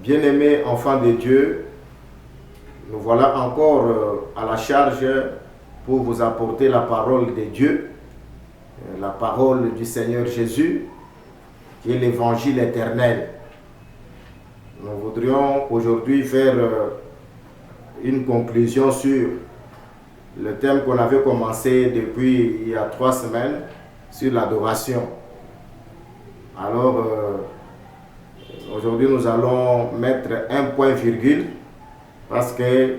Bien-aimés enfants de Dieu, nous voilà encore à la charge pour vous apporter la parole de Dieu, la parole du Seigneur Jésus, qui est l'évangile éternel. Nous voudrions aujourd'hui faire une conclusion sur le thème qu'on avait commencé depuis il y a 3 semaines, sur l'adoration. Alors, aujourd'hui, nous allons mettre un point virgule parce que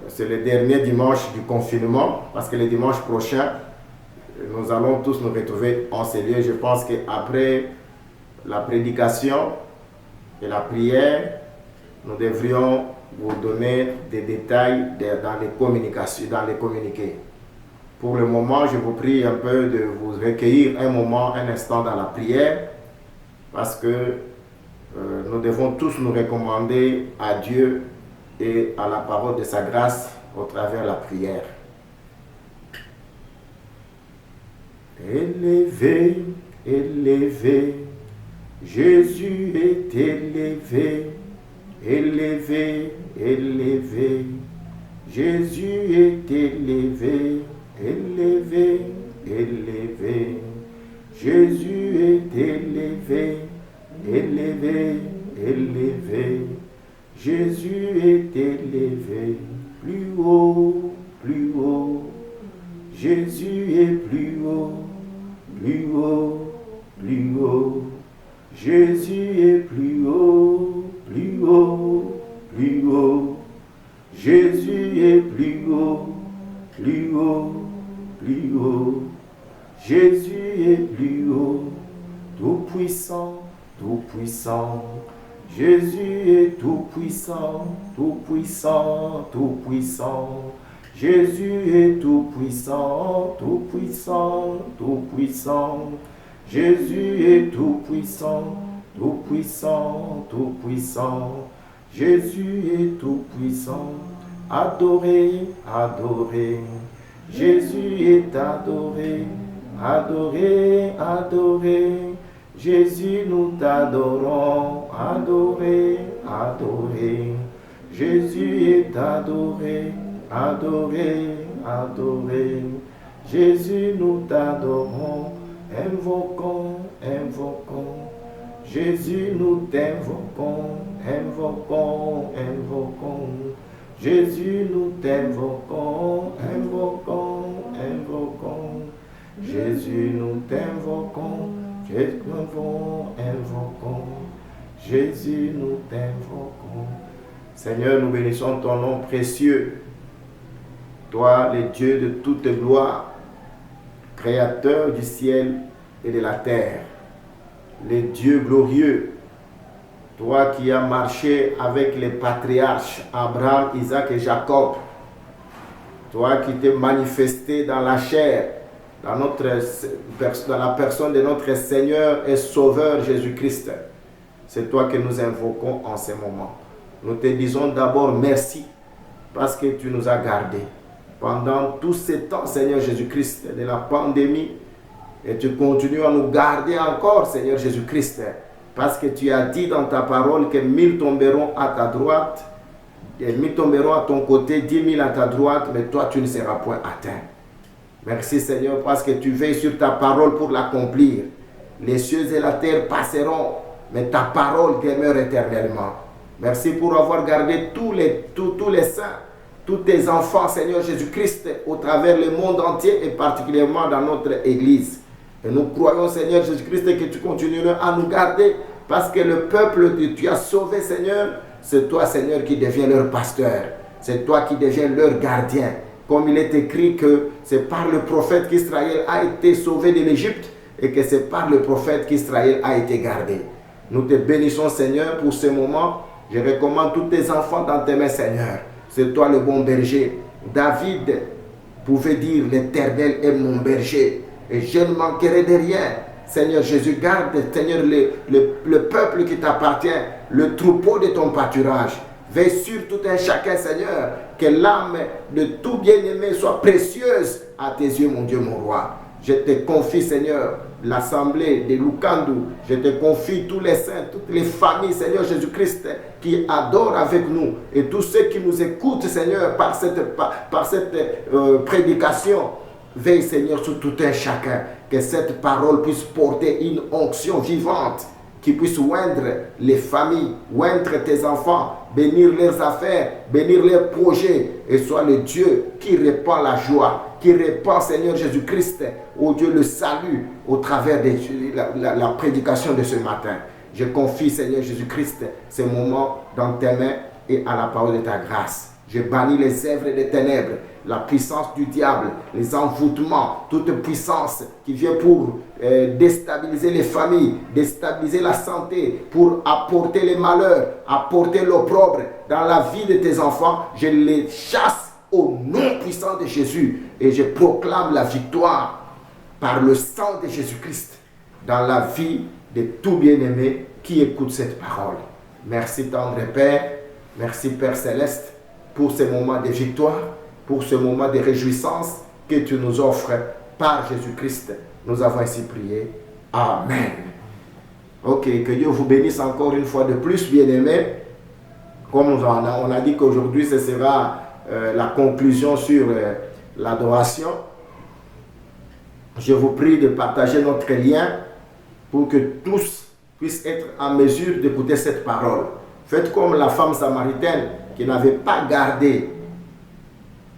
c'est le dernier dimanche du confinement, parce que le dimanche prochain, nous allons tous nous retrouver en ces lieux. Je pense qu'après la prédication et la prière, nous devrions vous donner des détails dans les communications, dans les communiqués. Pour le moment, je vous prie un peu de vous recueillir un instant dans la prière, parce que nous devons tous nous recommander à Dieu et à la parole de sa grâce au travers la prière. Élevé, élevé, Jésus est élevé, élevé, élevé, Jésus est élevé, élevé, élevé, Jésus est élevé, élevé, élevé, Jésus est élevé, plus haut, plus haut, Jésus est plus haut, plus haut, plus haut, Jésus est plus haut, plus haut, plus haut, Jésus est plus haut, plus haut, plus haut, Jésus est plus haut, tout puissant, tout puissant, Jésus est tout puissant, tout puissant, tout puissant, Jésus est tout puissant, tout puissant, tout puissant, Jésus est tout puissant, tout puissant, tout puissant, Jésus est tout puissant, adoré, adoré, Jésus est adoré, adoré, adoré, Jésus nous t'adorons, adoré, adoré, Jésus est adoré, adoré, adoré, Jésus nous t'adorons, invoquons, invoquons, Jésus nous t'invoquons, invoquons, invoquons, Jésus nous t'invoquons, invoquons, invoquons, Jésus nous t'invoquons, invoquons, Jésus nous t'invoquons. Seigneur, nous bénissons ton nom précieux, toi le Dieu de toute gloire, créateur du ciel et de la terre, le Dieu glorieux, toi qui as marché avec les patriarches Abraham, Isaac et Jacob, toi qui t'es manifesté dans la chair, dans la personne de notre Seigneur et Sauveur Jésus-Christ. C'est toi que nous invoquons en ce moment. Nous te disons d'abord merci parce que tu nous as gardés pendant tous ces temps, Seigneur Jésus-Christ, de la pandémie, et tu continues à nous garder encore, Seigneur Jésus-Christ, parce que tu as dit dans ta parole que 1000 tomberont à ta droite, et 1000 tomberont à ton côté, 10 000 à ta droite, mais toi tu ne seras point atteint. Merci Seigneur, parce que tu veilles sur ta parole pour l'accomplir. Les cieux et la terre passeront, mais ta parole demeure éternellement. Merci pour avoir gardé tous les saints, tous tes enfants, Seigneur Jésus-Christ, au travers le monde entier et particulièrement dans notre Église. Et nous croyons, Seigneur Jésus-Christ, que tu continueras à nous garder parce que le peuple que tu as sauvé, Seigneur, c'est toi, Seigneur, qui deviens leur pasteur. C'est toi qui deviens leur gardien. Comme il est écrit que c'est par le prophète qu'Israël a été sauvé de l'Égypte et que c'est par le prophète qu'Israël a été gardé. Nous te bénissons, Seigneur, pour ce moment. Je recommande tous tes enfants dans tes mains, Seigneur. C'est toi le bon berger. David pouvait dire, l'Éternel est mon berger et je ne manquerai de rien. Seigneur Jésus, garde, Seigneur, le peuple qui t'appartient, le troupeau de ton pâturage. Veille sur tout un chacun, Seigneur, que l'âme de tout bien-aimé soit précieuse à tes yeux, mon Dieu, mon roi. Je te confie, Seigneur, l'assemblée de Lukandu. Je te confie tous les saints, toutes les familles, Seigneur Jésus-Christ, qui adorent avec nous. Et tous ceux qui nous écoutent, Seigneur, par cette prédication. Veille, Seigneur, sur tout un chacun. Que cette parole puisse porter une onction vivante, qui puisse oindre les familles, oindre tes enfants, bénir leurs affaires, bénir leurs projets, et sois le Dieu qui répand la joie, qui répand, Seigneur Jésus-Christ, ô Dieu, le salut au travers de la prédication de ce matin. Je confie, Seigneur Jésus-Christ, ces moments dans tes mains et à la parole de ta grâce. Je bannis les œuvres des ténèbres, la puissance du diable, les envoûtements, toute puissance qui vient pour déstabiliser les familles, déstabiliser la santé, pour apporter les malheurs, apporter l'opprobre dans la vie de tes enfants. Je les chasse au nom puissant de Jésus et je proclame la victoire par le sang de Jésus-Christ dans la vie de tout bien-aimé qui écoute cette parole. Merci tendre Père, merci Père Céleste pour ce moment de victoire, pour ce moment de réjouissance que tu nous offres par Jésus-Christ. Nous avons ainsi prié. Amen. Ok, que Dieu vous bénisse encore une fois de plus, bien-aimés. Comme on a dit qu'aujourd'hui, ce sera la conclusion sur l'adoration. Je vous prie de partager notre lien pour que tous puissent être en mesure d'écouter cette parole. Faites comme la femme samaritaine qui n'avait pas gardé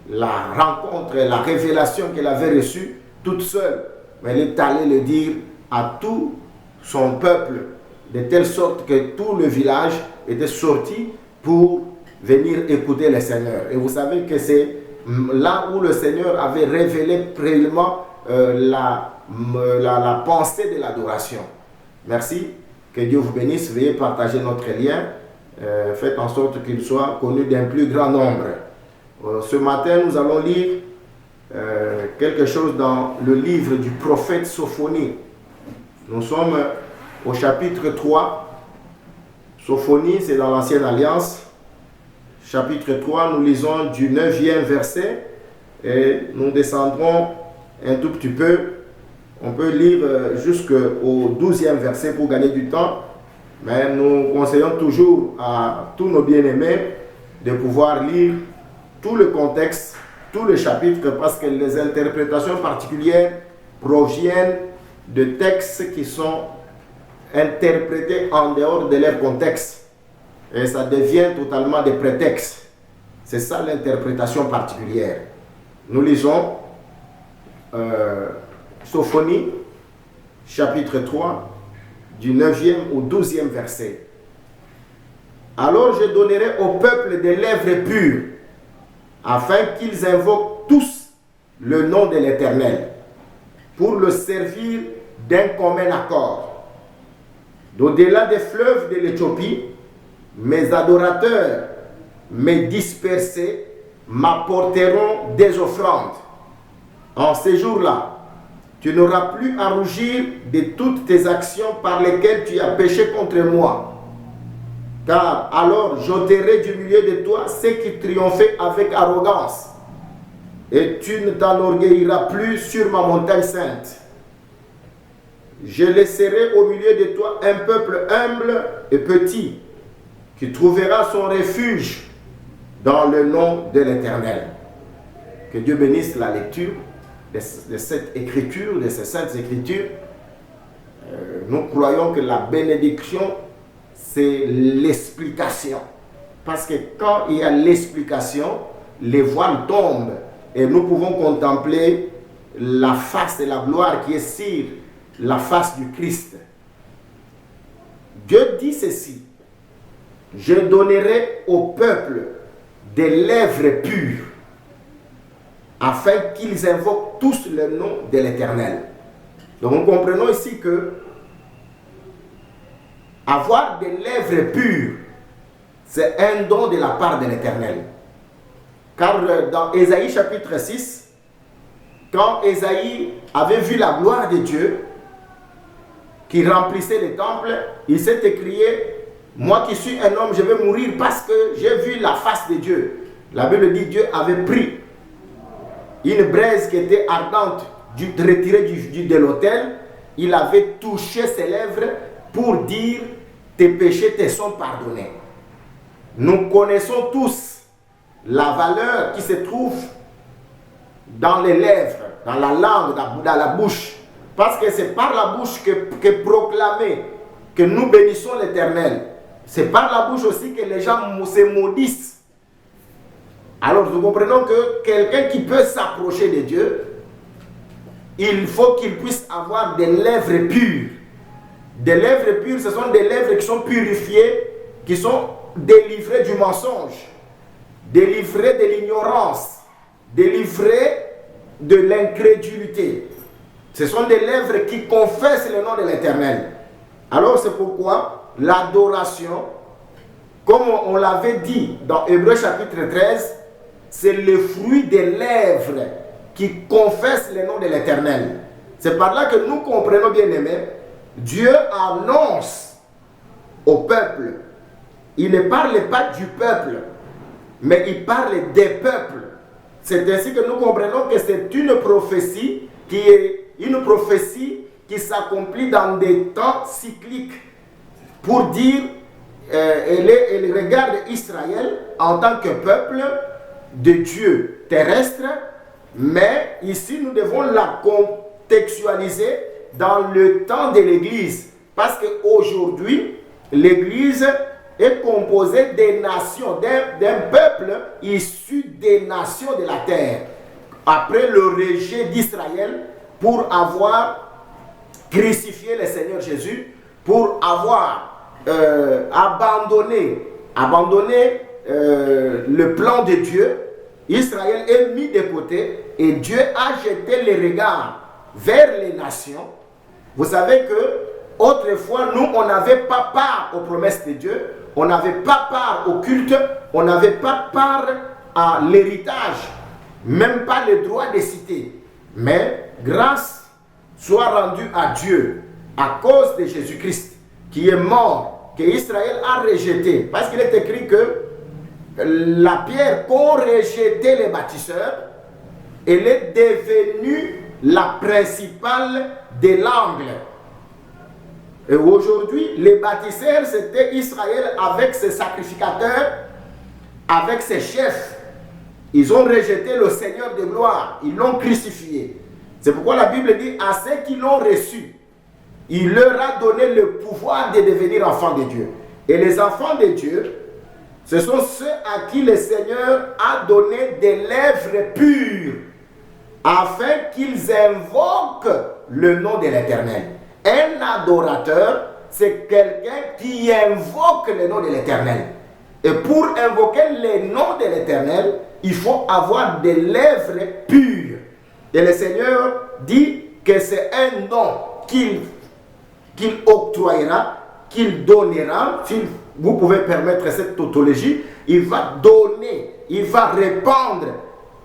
la rencontre, la révélation qu'elle avait reçue toute seule. Mais elle est allée le dire à tout son peuple, de telle sorte que tout le village était sorti pour venir écouter le Seigneur. Et vous savez que c'est là où le Seigneur avait révélé réellement la pensée de l'adoration. Merci, que Dieu vous bénisse. Veuillez partager notre lien. Faites en sorte qu'il soit connu d'un plus grand nombre. Ce matin, nous allons lire quelque chose dans le livre du prophète Sophonie. Nous sommes au chapitre 3. Sophonie, c'est dans l'Ancienne Alliance. Chapitre 3, nous lisons du 9e verset et nous descendrons un tout petit peu. On peut lire jusqu'au 12e verset pour gagner du temps. Mais nous conseillons toujours à tous nos bien-aimés de pouvoir lire tout le contexte, tout le chapitre, parce que les interprétations particulières proviennent de textes qui sont interprétés en dehors de leur contexte. Et ça devient totalement des prétextes. C'est ça l'interprétation particulière. Nous lisons Sophonie, chapitre 3, du 9e au 12e verset. Alors je donnerai au peuple des lèvres pures, afin qu'ils invoquent tous le nom de l'Éternel, pour le servir d'un commun accord. D'au-delà des fleuves de l'Éthiopie, mes adorateurs, mes dispersés, m'apporteront des offrandes. En ces jours-là, tu n'auras plus à rougir de toutes tes actions par lesquelles tu as péché contre moi. Car alors j'ôterai du milieu de toi ceux qui triomphaient avec arrogance, et tu ne t'enorgueilliras plus sur ma montagne sainte. Je laisserai au milieu de toi un peuple humble et petit, qui trouvera son refuge dans le nom de l'Éternel. Que Dieu bénisse la lecture de cette écriture, de ces saintes écritures. Nous croyons que la bénédiction, c'est l'explication. Parce que quand il y a l'explication, les voiles tombent et nous pouvons contempler la face de la gloire qui est sur la face du Christ. Dieu dit ceci: je donnerai au peuple des lèvres pures, afin qu'ils invoquent tous le nom de l'Éternel. Donc nous comprenons ici que avoir des lèvres pures, c'est un don de la part de l'Éternel. Car dans Ésaïe chapitre 6, quand Ésaïe avait vu la gloire de Dieu qui remplissait le temple, il s'est écrié: moi qui suis un homme, je vais mourir parce que j'ai vu la face de Dieu. La Bible dit: Dieu avait pris une braise qui était ardente retiré de l'autel, il avait touché ses lèvres pour dire tes péchés te sont pardonnés. Nous connaissons tous la valeur qui se trouve dans les lèvres, dans la langue, dans la bouche. Parce que c'est par la bouche que proclamer que nous bénissons l'Éternel. C'est par la bouche aussi que les gens se maudissent. Alors nous comprenons que quelqu'un qui peut s'approcher de Dieu, il faut qu'il puisse avoir des lèvres pures. Des lèvres pures, ce sont des lèvres qui sont purifiées, qui sont délivrées du mensonge, délivrées de l'ignorance, délivrées de l'incrédulité. Ce sont des lèvres qui confessent le nom de l'Éternel. Alors c'est pourquoi l'adoration, comme on l'avait dit dans Hébreux chapitre 13, c'est le fruit des lèvres qui confessent le nom de l'Éternel. C'est par là que nous comprenons, bien aimés, Dieu annonce au peuple. Il ne parle pas du peuple, mais il parle des peuples. C'est ainsi que nous comprenons que c'est une prophétie qui s'accomplit dans des temps cycliques pour dire elle regarde Israël en tant que peuple de Dieu terrestre, mais ici nous devons la contextualiser dans le temps de l'Église, parce qu'aujourd'hui l'Église est composée des nations, d'un peuple issu des nations de la terre, après le rejet d'Israël pour avoir crucifié le Seigneur Jésus, pour avoir abandonné le plan de Dieu. Israël est mis de côté et Dieu a jeté les regards vers les nations. Vous savez que autrefois, nous, on n'avait pas part aux promesses de Dieu, on n'avait pas part au culte, on n'avait pas part à l'héritage, même pas le droit de citer. Mais grâce soit rendue à Dieu à cause de Jésus-Christ qui est mort, que Israël a rejeté. Parce qu'il est écrit que la pierre qu'ont rejeté les bâtisseurs, elle est devenue la principale de l'angle. Et aujourd'hui, les bâtisseurs, c'était Israël avec ses sacrificateurs, avec ses chefs. Ils ont rejeté le Seigneur de gloire, ils l'ont crucifié. C'est pourquoi la Bible dit à ceux qui l'ont reçu, il leur a donné le pouvoir de devenir enfants de Dieu. Et les enfants de Dieu, ce sont ceux à qui le Seigneur a donné des lèvres pures, afin qu'ils invoquent le nom de l'Éternel. Un adorateur, c'est quelqu'un qui invoque le nom de l'Éternel. Et pour invoquer le nom de l'Éternel, il faut avoir des lèvres pures. Et le Seigneur dit que c'est un don qu'il octroyera, qu'il donnera. Si vous pouvez permettre cette tautologie, il va donner, il va répandre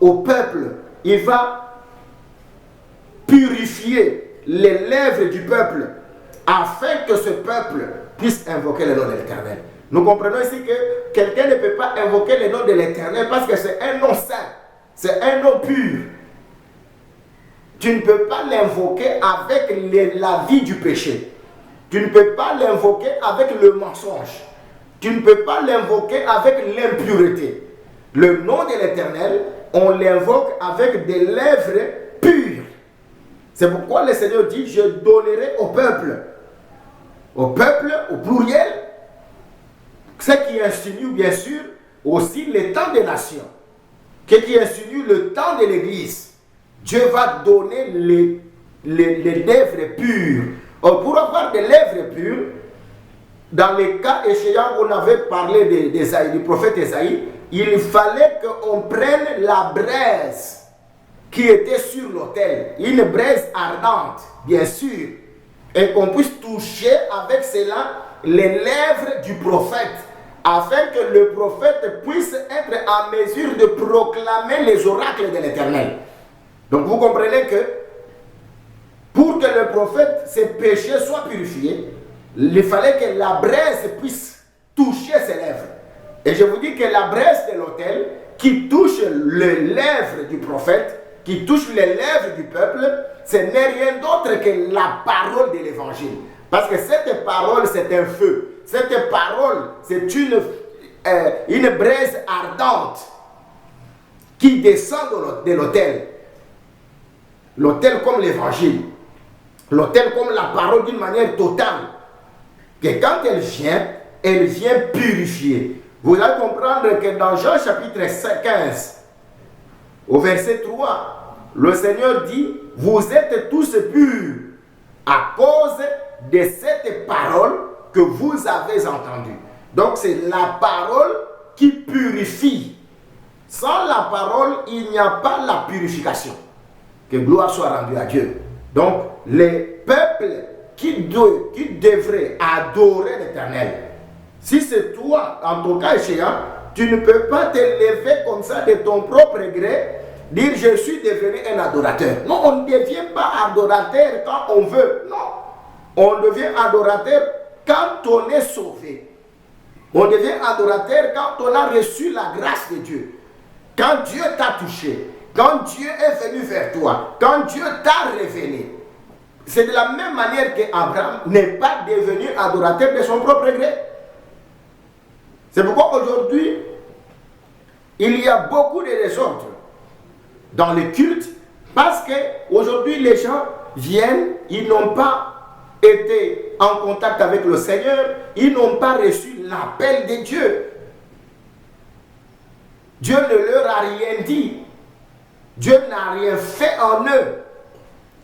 au peuple, il va purifier les lèvres du peuple afin que ce peuple puisse invoquer le nom de l'Éternel. Nous comprenons ici que quelqu'un ne peut pas invoquer le nom de l'Éternel parce que c'est un nom saint, c'est un nom pur. Tu ne peux pas l'invoquer avec la vie du péché. Tu ne peux pas l'invoquer avec le mensonge. Tu ne peux pas l'invoquer avec l'impureté. Le nom de l'Éternel, on l'invoque avec des lèvres pures. C'est pourquoi le Seigneur dit, je donnerai au peuple au pluriel, ce qui insinue bien sûr aussi le temps des nations, ce qui insinue le temps de l'Église. Dieu va donner les lèvres pures. Or, pour avoir des lèvres pures, dans les cas échéants, on avait parlé du prophète Ésaïe, il fallait qu'on prenne la braise qui était sur l'autel, une braise ardente, bien sûr, et qu'on puisse toucher avec cela les lèvres du prophète, afin que le prophète puisse être en mesure de proclamer les oracles de l'Éternel. Donc vous comprenez que pour que le prophète, ses péchés soient purifiés, il fallait que la braise puisse toucher ses lèvres. Et je vous dis que la braise de l'autel qui touche les lèvres du prophète, qui touche les lèvres du peuple, ce n'est rien d'autre que la parole de l'évangile. Parce que cette parole, c'est un feu. Cette parole, c'est une braise ardente qui descend de l'autel. L'autel comme l'évangile. L'autel comme la parole d'une manière totale. Que quand elle vient purifier. Vous allez comprendre que dans Jean chapitre 15, au verset 3, le Seigneur dit, vous êtes tous purs à cause de cette parole que vous avez entendue. Donc c'est la parole qui purifie. Sans la parole, il n'y a pas la purification. Que gloire soit rendue à Dieu. Donc les peuples qui devraient adorer l'Éternel, si c'est toi, en ton cas échéant, tu ne peux pas te lever comme ça de ton propre gré, dire je suis devenu un adorateur. Non, on ne devient pas adorateur quand on veut. Non, on devient adorateur quand on est sauvé. On devient adorateur quand on a reçu la grâce de Dieu. Quand Dieu t'a touché, quand Dieu est venu vers toi, quand Dieu t'a révélé. C'est de la même manière qu'Abraham n'est pas devenu adorateur de son propre gré. C'est pourquoi aujourd'hui, il y a beaucoup de désordre dans le culte, parce qu'aujourd'hui les gens viennent, ils n'ont pas été en contact avec le Seigneur, ils n'ont pas reçu l'appel de Dieu. Dieu ne leur a rien dit. Dieu n'a rien fait en eux.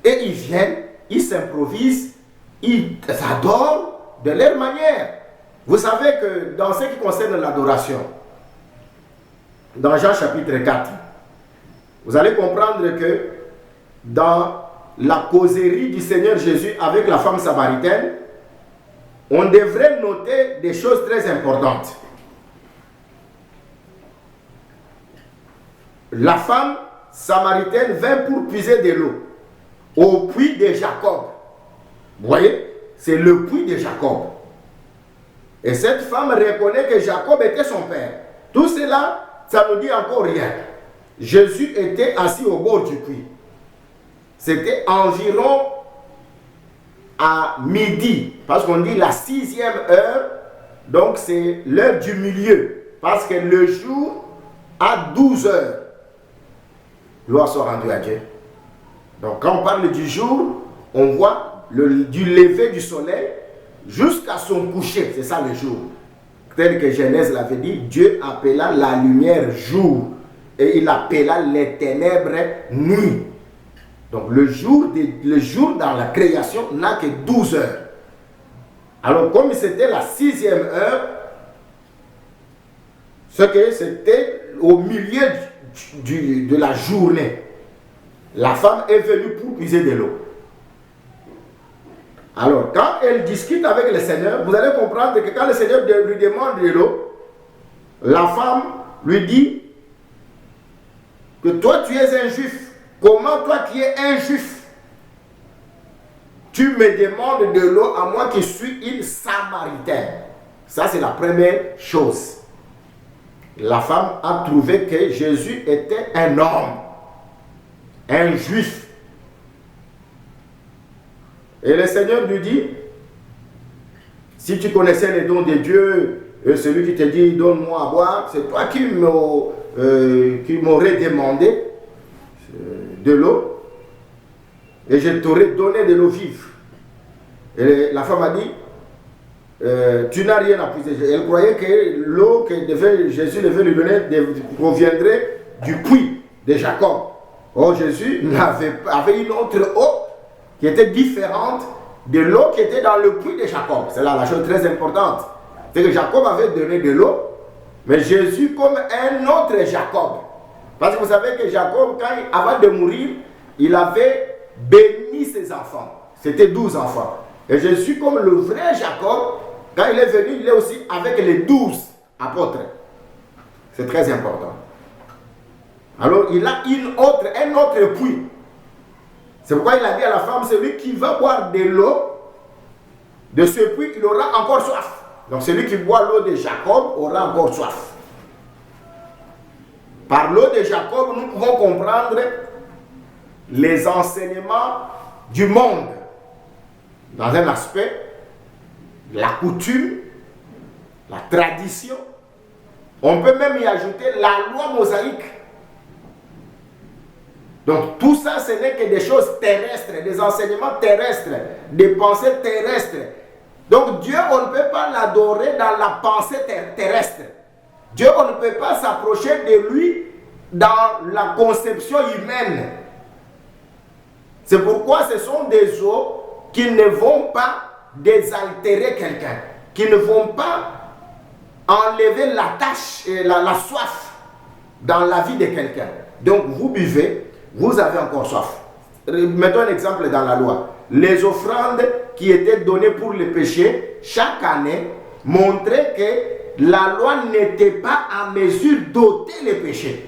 Et ils viennent, ils s'improvisent, ils adorent de leur manière. Vous savez que dans ce qui concerne l'adoration, dans Jean chapitre 4, vous allez comprendre que dans la causerie du Seigneur Jésus avec la femme samaritaine, on devrait noter des choses très importantes. La femme samaritaine vint pour puiser de l'eau au puits de Jacob. Vous voyez, c'est le puits de Jacob. Et cette femme reconnaît que Jacob était son père. Tout cela, ça ne dit encore rien. Jésus était assis au bord du puits. C'était environ à midi, parce qu'on dit la 6e heure, donc c'est l'heure du milieu, parce que le jour a 12 heures. Gloire soit rendue à Dieu. Donc quand on parle du jour, on voit du lever du soleil jusqu'à son coucher, c'est ça le jour. Tel que Genèse l'avait dit, Dieu appela la lumière jour et il appela les ténèbres nuit. Donc le jour dans la création n'a que 12 heures. Alors comme c'était la 6e heure, ce que c'était au milieu de la journée, la femme est venue pour puiser de l'eau. Alors, quand elle discute avec le Seigneur, vous allez comprendre que quand le Seigneur lui demande de l'eau, la femme lui dit que toi tu es un juif. Comment toi qui es un juif, tu me demandes de l'eau à moi qui suis une samaritaine? Ça c'est la première chose. La femme a trouvé que Jésus était un homme, un juif. Et le Seigneur lui dit, si tu connaissais les dons de Dieu, celui qui te dit donne-moi à boire, c'est toi qui m'aurais demandé de l'eau et je t'aurais donné de l'eau vive. Et la femme a dit, tu n'as rien à puiser. Elle croyait que l'eau que Jésus devait lui donner proviendrait du puits de Jacob. Or Jésus avait une autre eau qui était différente de l'eau qui était dans le puits de Jacob. C'est là la chose très importante. C'est que Jacob avait donné de l'eau, mais Jésus comme un autre Jacob. Parce que vous savez que Jacob, avant de mourir, il avait béni ses enfants. C'était 12 enfants. Et Jésus, comme le vrai Jacob, quand il est venu, il est aussi avec les 12 apôtres. C'est très important. Alors, il a un autre puits. C'est pourquoi il a dit à la femme, celui qui va boire de l'eau, de ce puits, il aura encore soif. Donc, celui qui boit l'eau de Jacob aura encore soif. Par l'eau de Jacob, nous pouvons comprendre les enseignements du monde. Dans un aspect, la coutume, la tradition. On peut même y ajouter la loi mosaïque. Donc tout ça, ce n'est que des choses terrestres, des enseignements terrestres, des pensées terrestres. Donc Dieu, on ne peut pas l'adorer dans la pensée terrestre. Dieu, on ne peut pas s'approcher de lui dans la conception humaine. C'est pourquoi ce sont des eaux qui ne vont pas désaltérer quelqu'un, qui ne vont pas enlever la tâche et la soif dans la vie de quelqu'un. Donc vous buvez, vous avez encore soif. Mettons un exemple dans la loi. Les offrandes qui étaient données pour les péchés chaque année montraient que la loi n'était pas en mesure d'ôter les péchés.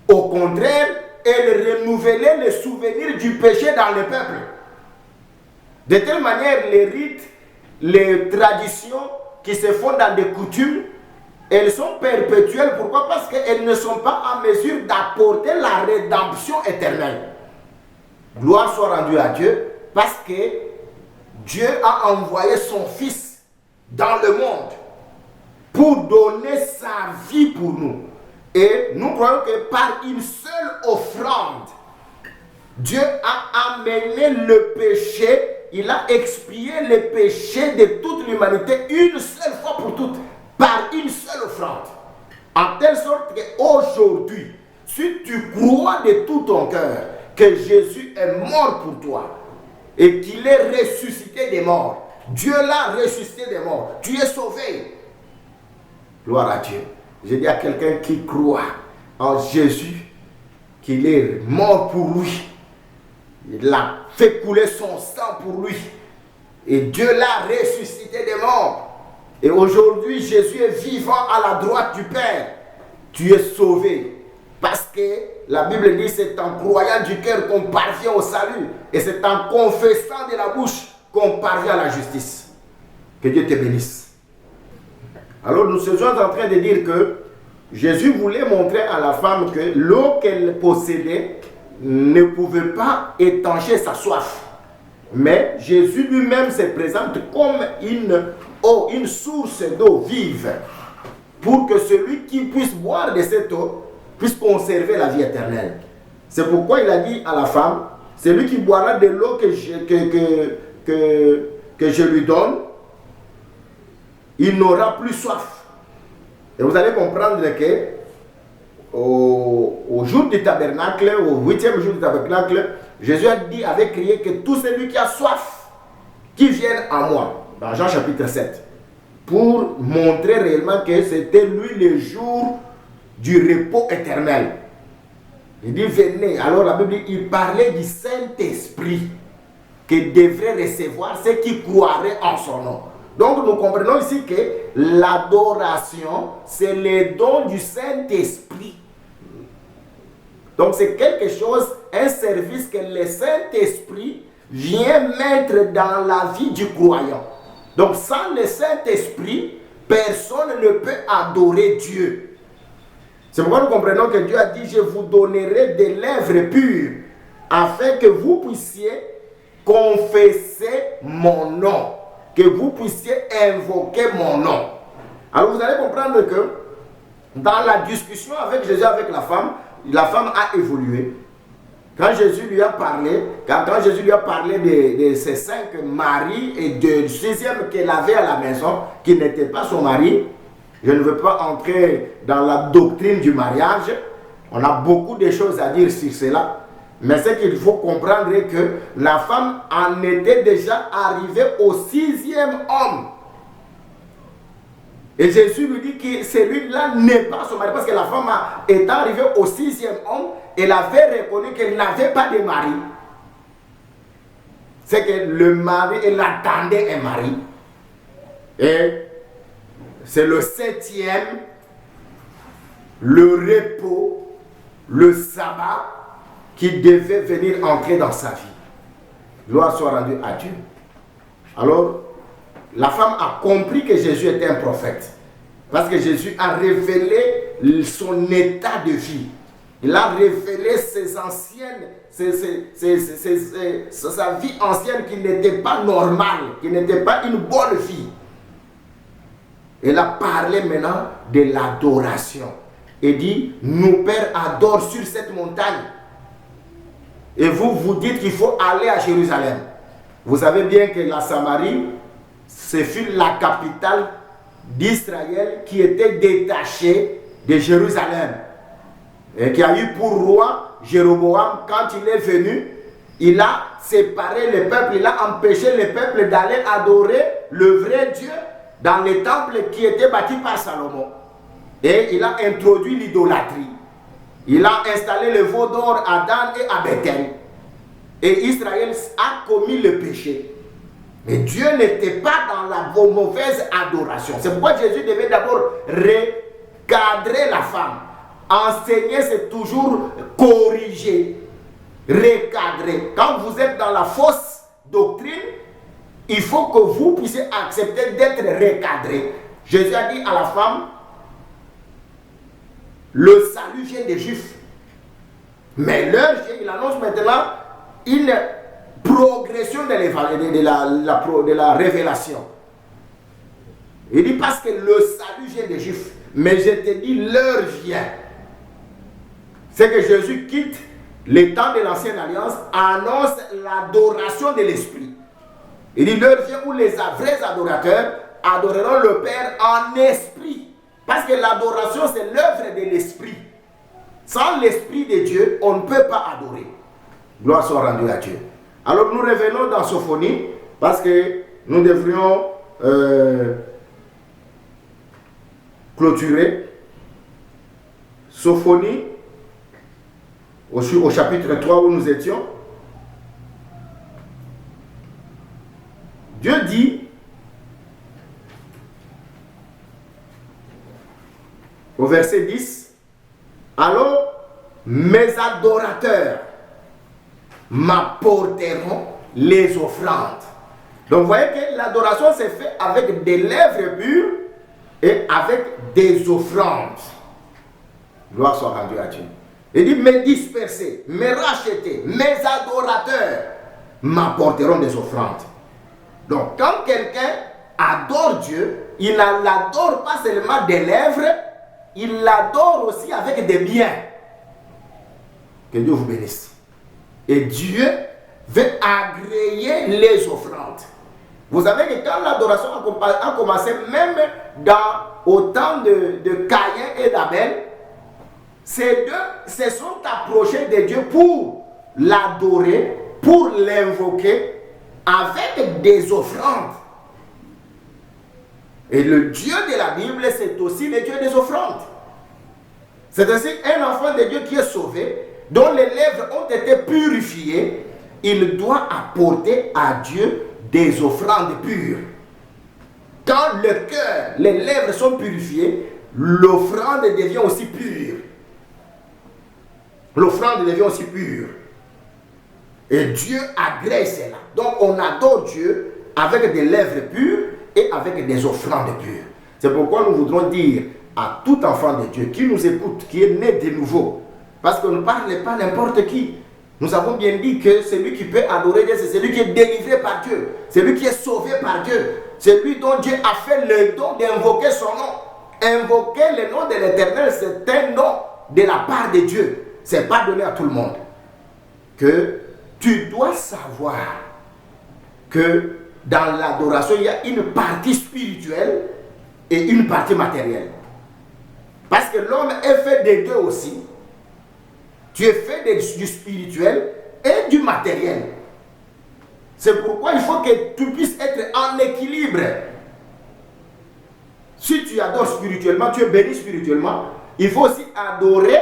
Au contraire, elle renouvelait les souvenirs du péché dans le peuple. De telle manière, les rites, les traditions qui se font dans des coutumes, elles sont perpétuelles. Pourquoi? Parce qu'elles ne sont pas en mesure d'apporter la rédemption éternelle. Gloire soit rendue à Dieu, parce que Dieu a envoyé son Fils dans le monde pour donner sa vie pour nous. Et nous croyons que par une seule offrande, Dieu a amené le péché, il a expié les péchés de toute l'humanité une seule fois pour toutes, par une seule offrande. En telle sorte qu'aujourd'hui, si tu crois de tout ton cœur que Jésus est mort pour toi et qu'il est ressuscité des morts, Dieu l'a ressuscité des morts, tu es sauvé. Gloire à Dieu. Je dis à quelqu'un qui croit en Jésus, qu'il est mort pour lui. Il a fait couler son sang pour lui. Et Dieu l'a ressuscité des morts. Et aujourd'hui, Jésus est vivant à la droite du Père. Tu es sauvé. Parce que la Bible dit, c'est en croyant du cœur qu'on parvient au salut. Et c'est en confessant de la bouche qu'on parvient à la justice. Que Dieu te bénisse. Alors nous sommes en train de dire que Jésus voulait montrer à la femme que l'eau qu'elle possédait ne pouvait pas étancher sa soif. Mais Jésus lui-même se présente comme une eau, une source d'eau vive, pour que celui qui puisse boire de cette eau puisse conserver la vie éternelle. C'est pourquoi il a dit à la femme, celui qui boira de l'eau que je lui donne, il n'aura plus soif. Et vous allez comprendre que au jour du tabernacle, au 8e jour du tabernacle, Jésus avait crié que tout celui qui a soif, qui vienne à moi, dans Jean chapitre 7, pour montrer réellement que c'était lui le jour du repos éternel. Il dit venez. Alors la Bible, il parlait du Saint-Esprit que devraient recevoir ceux qui croiraient en son nom. Donc nous comprenons ici que l'adoration, c'est le don du Saint-Esprit. Donc c'est quelque chose, un service que le Saint-Esprit vient mettre dans la vie du croyant. Donc sans le Saint-Esprit, personne ne peut adorer Dieu. C'est pourquoi nous comprenons que Dieu a dit, je vous donnerai des lèvres pures, afin que vous puissiez confesser mon nom, que vous puissiez invoquer mon nom. Alors vous allez comprendre que dans la discussion avec Jésus, avec la femme a évolué. Quand Jésus lui a parlé, de ses 5 maris et du 6e qu'elle avait à la maison, qui n'était pas son mari, je ne veux pas entrer dans la doctrine du mariage, on a beaucoup de choses à dire sur cela, mais ce qu'il faut comprendre est que la femme en était déjà arrivée au 6e homme. Et Jésus lui dit que celui-là n'est pas son mari, parce que la femme est arrivée au 6e homme, elle avait reconnu qu'elle n'avait pas de mari. C'est que le mari, elle attendait un mari. Et c'est le 7e, le repos, le sabbat, qui devait venir entrer dans sa vie. Gloire soit rendue à Dieu. Alors, la femme a compris que Jésus était un prophète. Parce que Jésus a révélé son état de vie. Il a révélé sa vie ancienne qui n'était pas normale, qui n'était pas une bonne vie. Il a parlé maintenant de l'adoration. Il dit, nos pères adorent sur cette montagne. Et vous, vous dites qu'il faut aller à Jérusalem. Vous savez bien que la Samarie, ce fut la capitale d'Israël qui était détachée de Jérusalem. Et qui a eu pour roi Jéroboam, quand il est venu, il a séparé le peuple, il a empêché le peuple d'aller adorer le vrai Dieu dans les temples qui étaient bâtis par Salomon. Et il a introduit l'idolâtrie. Il a installé le veau d'or à Dan et à Bethel. Et Israël a commis le péché. Mais Dieu n'était pas dans la mauvaise adoration. C'est pourquoi Jésus devait d'abord recadrer la femme. Enseigner, c'est toujours corriger, recadrer. Quand vous êtes dans la fausse doctrine, il faut que vous puissiez accepter d'être recadré. Jésus a dit à la femme, le salut vient des Juifs. Mais l'heure vient, il annonce maintenant une progression de la révélation. Il dit parce que le salut vient des Juifs. Mais je te dis, l'heure vient. C'est que Jésus quitte les temps de l'ancienne alliance, annonce l'adoration de l'esprit. Il dit, l'heure vient où les vrais adorateurs adoreront le Père en esprit. Parce que l'adoration, c'est l'œuvre de l'esprit. Sans l'esprit de Dieu, on ne peut pas adorer. Gloire soit rendue à Dieu. Alors nous revenons dans Sophonie, parce que nous devrions clôturer. Sophonie, au chapitre 3 où nous étions. Dieu dit, au verset 10, alors mes adorateurs m'apporteront les offrandes. Donc vous voyez que l'adoration s'est faite avec des lèvres pures et avec des offrandes. Gloire soit rendue à Dieu. Il dit, me disperser, me racheter, mes adorateurs m'apporteront des offrandes. Donc quand quelqu'un adore Dieu, il ne l'adore pas seulement des lèvres, il l'adore aussi avec des biens. Que Dieu vous bénisse. Et Dieu veut agréer les offrandes. Vous savez que quand l'adoration a commencé, même au temps de Caïn et d'Abel, ces deux se sont approchés de Dieu pour l'adorer, pour l'invoquer avec des offrandes. Et le Dieu de la Bible, c'est aussi le Dieu des offrandes. C'est ainsi un enfant de Dieu qui est sauvé, dont les lèvres ont été purifiées, il doit apporter à Dieu des offrandes pures. Quand le cœur, les lèvres sont purifiées, l'offrande devient aussi pure. L'offrande devient aussi pure. Et Dieu agrée cela. Donc on adore Dieu avec des lèvres pures et avec des offrandes pures. C'est pourquoi nous voudrons dire à tout enfant de Dieu qui nous écoute, qui est né de nouveau, parce qu'on ne parle pas n'importe qui. Nous avons bien dit que celui qui peut adorer Dieu, c'est celui qui est délivré par Dieu, celui qui est sauvé par Dieu, celui dont Dieu a fait le don d'invoquer son nom. Invoquer le nom de l'Éternel, c'est un nom de la part de Dieu. Ce n'est pas donné à tout le monde. Que tu dois savoir que dans l'adoration, il y a une partie spirituelle et une partie matérielle. Parce que l'homme est fait des deux aussi. Tu es fait du spirituel et du matériel. C'est pourquoi il faut que tu puisses être en équilibre. Si tu adores spirituellement, tu es béni spirituellement, il faut aussi adorer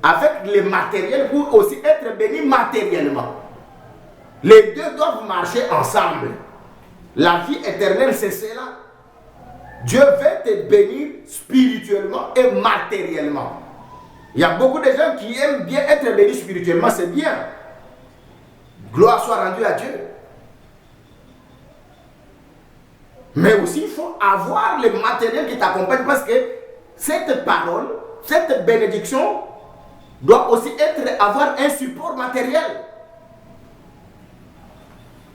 avec le matériel pour aussi être béni matériellement. Les deux doivent marcher ensemble. La vie éternelle, c'est cela. Dieu veut te bénir spirituellement et matériellement. Il y a beaucoup de gens qui aiment bien être bénis spirituellement, c'est bien. Gloire soit rendue à Dieu. Mais aussi, il faut avoir le matériel qui t'accompagne parce que cette parole, cette bénédiction doit aussi avoir un support matériel.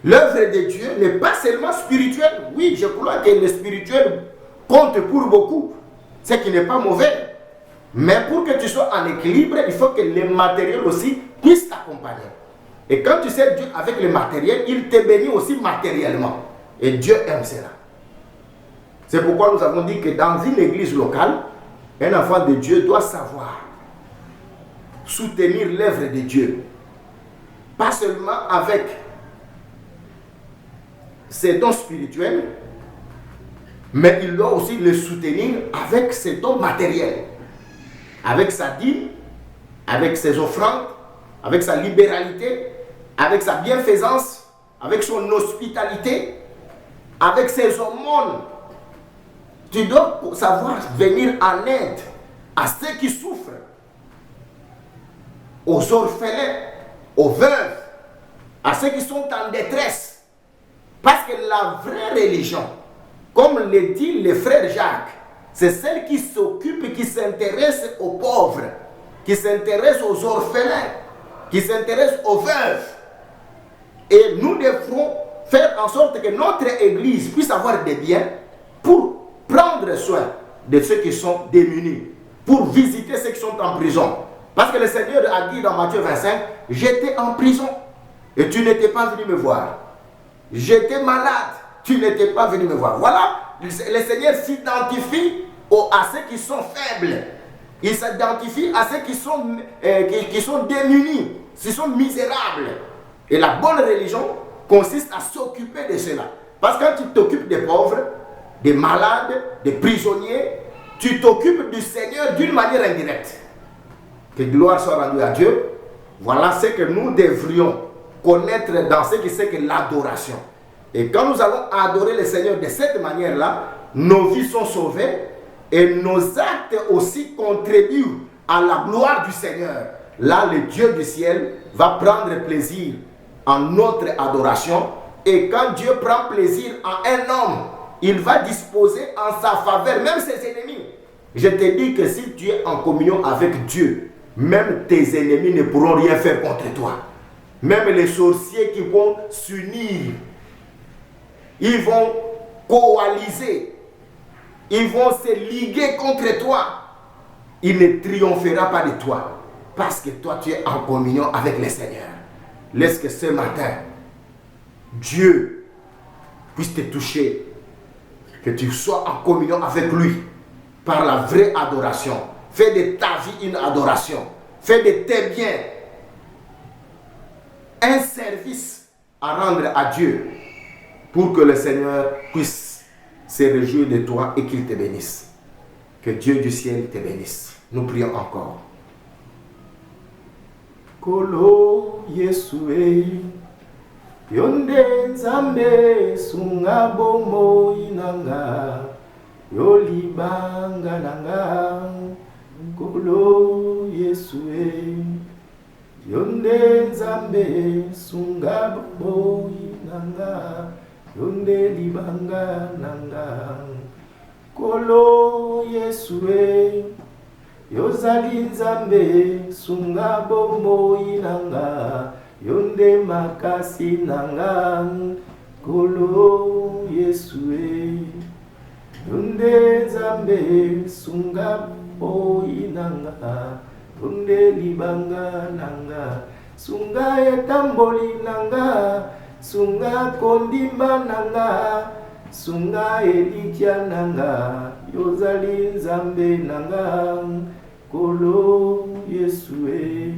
L'œuvre de Dieu n'est pas seulement spirituelle. Oui, je crois que le spirituel compte pour beaucoup, ce qui n'est pas mauvais. Mais pour que tu sois en équilibre, il faut que les matériels aussi puissent t'accompagner. Et quand tu sers Dieu avec le matériel, il te bénit aussi matériellement. Et Dieu aime cela. C'est pourquoi nous avons dit que dans une église locale, un enfant de Dieu doit savoir soutenir l'œuvre de Dieu. Pas seulement avec ses dons spirituels, mais il doit aussi le soutenir avec ses dons matériels. Avec sa dîme, avec ses offrandes, avec sa libéralité, avec sa bienfaisance, avec son hospitalité, avec ses aumônes. Tu dois savoir venir en aide à ceux qui souffrent, aux orphelins, aux veuves, à ceux qui sont en détresse. Parce que la vraie religion, comme le dit le frère Jacques, c'est celle qui s'occupe et qui s'intéresse aux pauvres, qui s'intéresse aux orphelins, qui s'intéresse aux veuves. Et nous devrons faire en sorte que notre église puisse avoir des biens pour prendre soin de ceux qui sont démunis, pour visiter ceux qui sont en prison. Parce que le Seigneur a dit dans Matthieu 25, j'étais en prison et tu n'étais pas venu me voir. J'étais malade, tu n'étais pas venu me voir. Voilà, le Seigneur s'identifie à ceux qui sont faibles. Il s'identifie à ceux qui sont démunis, qui sont misérables. Et la bonne religion consiste à s'occuper de cela. Parce que quand tu t'occupes des pauvres, des malades, des prisonniers, tu t'occupes du Seigneur d'une manière indirecte. Que gloire soit rendue à Dieu. Voilà ce que nous devrions connaître dans ce qui c'est que l'adoration. Et quand nous allons adorer le Seigneur de cette manière-là, nos vies sont sauvées et nos actes aussi contribuent à la gloire du Seigneur. Là, le Dieu du ciel va prendre plaisir en notre adoration. Et quand Dieu prend plaisir en un homme, il va disposer en sa faveur même ses ennemis. Je te dis que si tu es en communion avec Dieu, même tes ennemis ne pourront rien faire contre toi. Même les sorciers qui vont s'unir, ils vont coaliser, ils vont se liguer contre toi. Il ne triomphera pas de toi parce que toi tu es en communion avec le Seigneur. Laisse que ce matin, Dieu puisse te toucher, que tu sois en communion avec lui par la vraie adoration. Fais de ta vie une adoration. Fais de tes biens un service à rendre à Dieu pour que le Seigneur puisse se réjouir de toi et qu'il te bénisse. Que Dieu du ciel te bénisse. Nous prions encore. Kolo Yesue Yonde Nzambe Sunga Bomo Inanga Yolibanga Nanga Kolo Yesue Yonde Nzambe Sunga Bomo Inanga Yonde Libanga Nanga Kolo Yesue Yozali Nzambe Sunga Bomo Inanga Yonde Makasi Nanga Kolo Yesue Yonde Nzambe Sunga Bomo Inanga Yonde Libanga Nanga Sunga Etamboli Nanga Sunga Kondimba Nanga Sunga Elikia Nanga Yozali Nzambe Nanga Kolo Yesue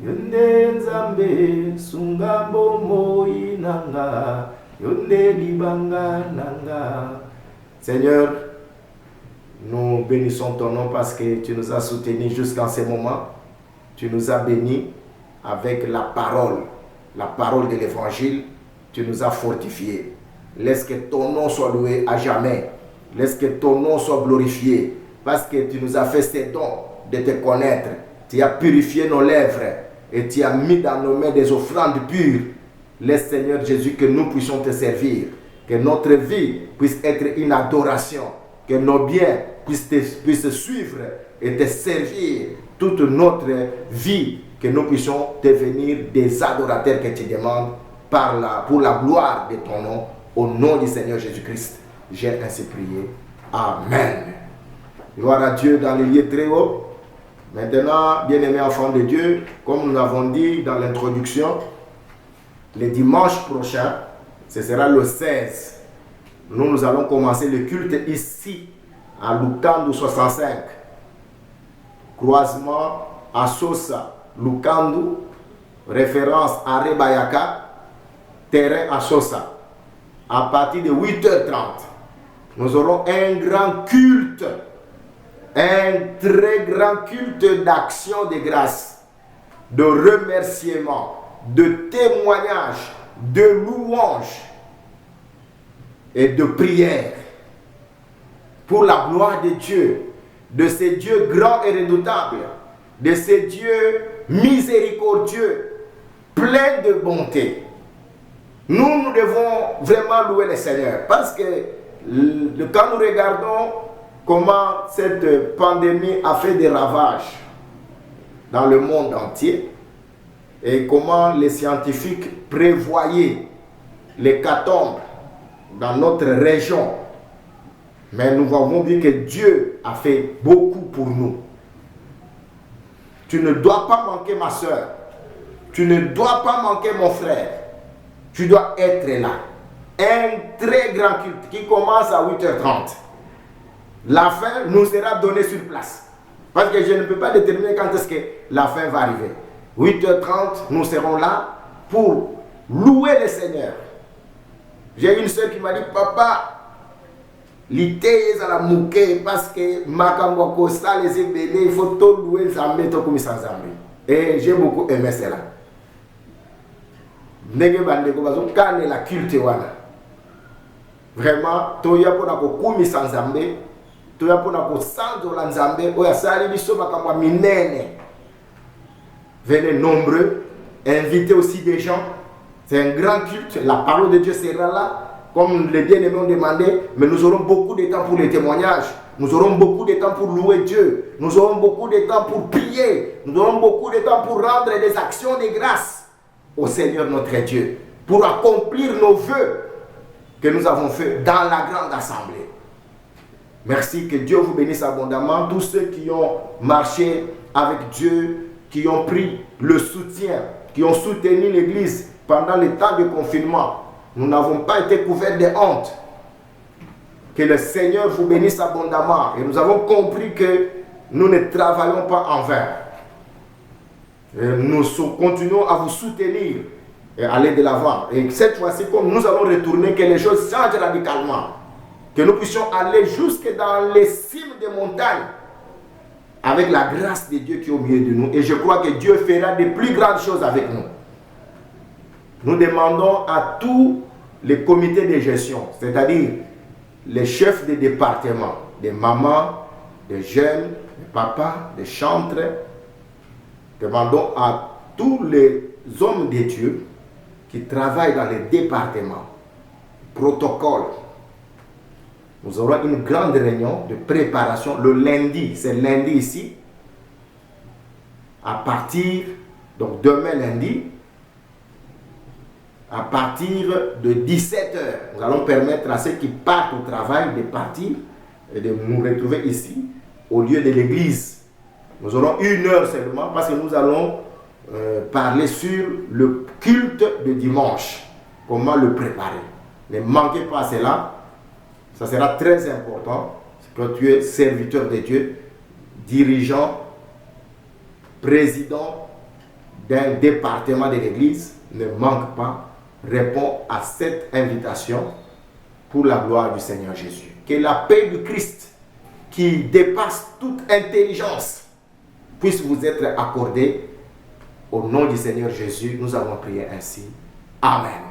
Yonde Nzambe Sunga Bomo Inanga Yonde Libanga Nanga. Seigneur, nous bénissons ton nom parce que tu nous as soutenus jusqu'à ce moment. Tu nous as bénis avec la parole de l'évangile. Tu nous as fortifiés. Laisse que ton nom soit loué à jamais. Laisse que ton nom soit glorifié. Parce que tu nous as fait ce don de te connaître. Tu as purifié nos lèvres. Et tu as mis dans nos mains des offrandes pures. Laisse Seigneur Jésus que nous puissions te servir. Que notre vie puisse être une adoration. Que nos biens puisse suivre et te servir toute notre vie, que nous puissions devenir des adorateurs que tu demandes pour la gloire de ton nom, au nom du Seigneur Jésus-Christ. J'ai ainsi prié. Amen. Gloire à Dieu dans les lieux très hauts. Maintenant, bien-aimés enfants de Dieu, comme nous l'avons dit dans l'introduction, le dimanche prochain, ce sera le 16. Nous allons commencer le culte ici, à Lukando 65. Croisement à Sosa, Lukando, référence à Rebayaka, terrain à Sosa. À partir de 8h30, nous aurons un grand culte, un très grand culte d'action de grâce, de remerciement, de témoignage, de louange et de prière pour la gloire de Dieu, de ce Dieu grand et redoutable, de ce Dieu miséricordieux, plein de bonté. Nous devons vraiment louer le Seigneur parce que quand nous regardons comment cette pandémie a fait des ravages dans le monde entier et comment les scientifiques prévoyaient l'hécatombe dans notre région, mais nous avons vu que Dieu a fait beaucoup pour nous. Tu ne dois pas manquer ma soeur, tu ne dois pas manquer mon frère, tu dois être là. Un très grand culte qui commence à 8h30. La fin nous sera donnée sur place. Parce que je ne peux pas déterminer quand est-ce que la fin va arriver. 8h30, nous serons là pour louer le Seigneur. J'ai une soeur qui m'a dit, papa, l'ité à la mouké parce que Makamboko ça les ébélés, il faut tout louer Zambé, tout comme ça Zambé. Et j'ai beaucoup aimé cela. Ndenge bandeko bazo kane la culte wana. Vraiment, toya pona ko kumi sans Zambé. Toya pona ko sanzo la Nzambe oya sali biso makamwa minene. Venez nombreux, invitez aussi des gens. C'est un grand culte, la parole de Dieu sera là, comme les bien-aimés ont demandé, mais nous aurons beaucoup de temps pour les témoignages, nous aurons beaucoup de temps pour louer Dieu, nous aurons beaucoup de temps pour prier, nous aurons beaucoup de temps pour rendre des actions de grâce au Seigneur notre Dieu, pour accomplir nos vœux que nous avons faits dans la grande assemblée. Merci, que Dieu vous bénisse abondamment. Tous ceux qui ont marché avec Dieu, qui ont pris le soutien, qui ont soutenu l'Église pendant le temps de confinement, nous n'avons pas été couverts de honte. Que le Seigneur vous bénisse abondamment. Et nous avons compris que nous ne travaillons pas en vain. Et nous continuons à vous soutenir et aller de l'avant. Et cette fois-ci, comme nous allons retourner, que les choses changent radicalement. Que nous puissions aller jusque dans les cimes des montagnes avec la grâce de Dieu qui est au milieu de nous. Et je crois que Dieu fera de plus grandes choses avec nous. Nous demandons à tous les comités de gestion, c'est-à-dire les chefs des départements, des mamans, des jeunes, des papas, des chantres, demandons à tous les hommes de Dieu qui travaillent dans les départements, protocoles. Nous aurons une grande réunion de préparation le lundi, c'est lundi ici, à partir, donc demain lundi, à partir de 17h. Nous allons permettre à ceux qui partent au travail de partir et de nous retrouver ici, au lieu de l'église. Nous aurons 1 heure seulement parce que nous allons parler sur le culte de dimanche. Comment le préparer. Ne manquez pas cela. Ça sera très important. Quand tu es serviteur de Dieu, dirigeant, président d'un département de l'église, ne manque pas. Réponds à cette invitation pour la gloire du Seigneur Jésus. Que la paix du Christ, qui dépasse toute intelligence, puisse vous être accordée. Au nom du Seigneur Jésus, nous avons prié ainsi. Amen.